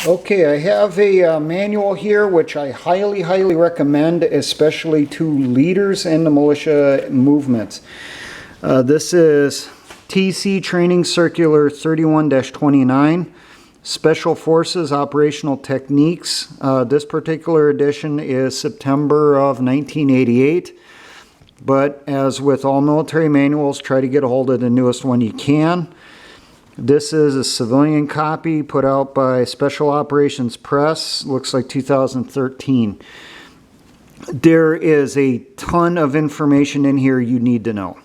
Okay, I have a manual here which I highly recommend, especially to leaders in the militia movements. This is TC Training Circular 31-29, Special Forces Operational Techniques. This particular edition is September of 1988, but as with all military manuals, try to get a hold of the newest one you can. This is a civilian copy put out by Special Operations Press, looks like 2013. There is a ton of information in here you need to know.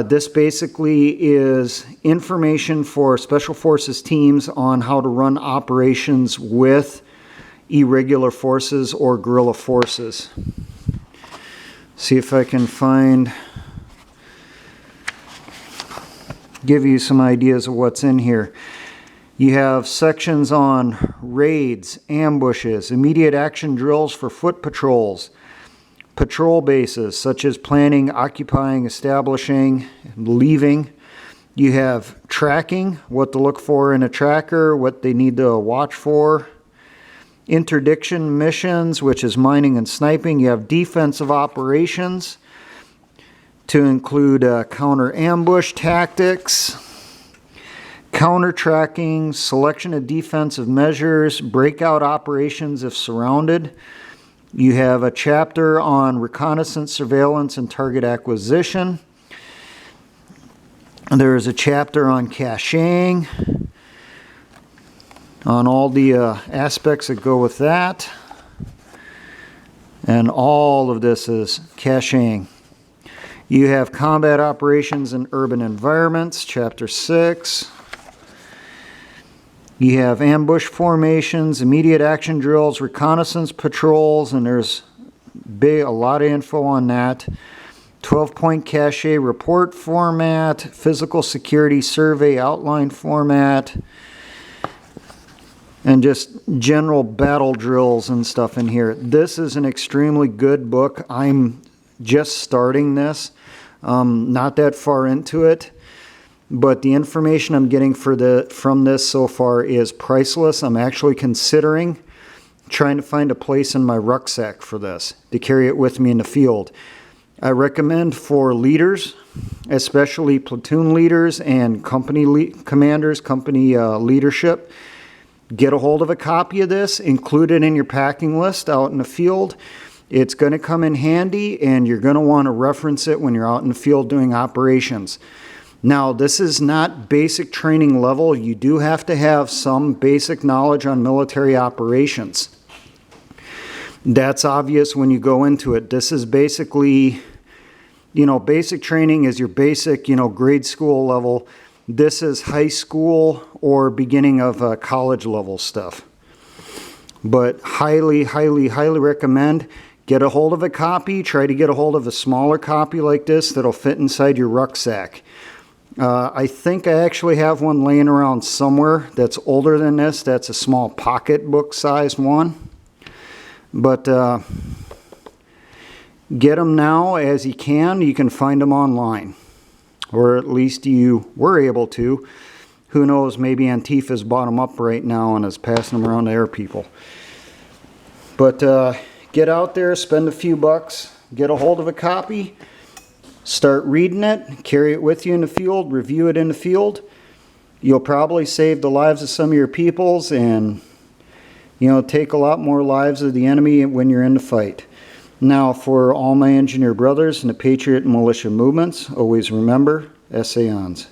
This basically is information for Special Forces teams on how to run operations with irregular forces or guerrilla forces. See if I can give you some ideas of what's in here. You have sections on raids, ambushes, immediate action drills for foot patrols, patrol bases such as planning, occupying, establishing, leaving. You have tracking, what to look for in a tracker, what they need to watch for. Interdiction missions, which is mining and sniping. You have defensive operations, to include counter ambush tactics, counter tracking, selection of defensive measures, breakout operations if surrounded. You have a chapter on reconnaissance, surveillance, and target acquisition. There is a chapter on caching, on all the aspects that go with that. And all of this is caching. You have combat operations in urban environments, chapter 6. You have ambush formations, immediate action drills, reconnaissance patrols, and there's a lot of info on that. 12-point cache report format, physical security survey outline format, and just general battle drills and stuff in here. This is an extremely good book. I'm just starting this, not that far into it, but the information I'm getting from this so far is priceless. I'm actually considering trying to find a place in my rucksack for this, to carry it with me in the field. I recommend for leaders, especially platoon leaders and company commanders, company leadership, get a hold of a copy of this, include it in your packing list out in the field. It's going to come in handy, and you're going to want to reference it when you're out in the field doing operations. Now, this is not basic training level. You do have to have some basic knowledge on military operations. That's obvious when you go into it. This is basically, basic training is your basic, grade school level. This is high school or beginning of college level stuff. But highly recommend. Get a hold of a copy. Try to get a hold of a smaller copy like this that'll fit inside your rucksack. I think I actually have one laying around somewhere that's older than this. That's a small pocketbook sized one. But get them now as you can. You can find them online. Or at least you were able to. Who knows, maybe Antifa's bought them up right now and is passing them around to their people. But get out there, spend a few bucks, get a hold of a copy, start reading it, carry it with you in the field, review it in the field. You'll probably save the lives of some of your peoples and, take a lot more lives of the enemy when you're in the fight. Now, for all my engineer brothers and the Patriot and militia movements, always remember, essayons.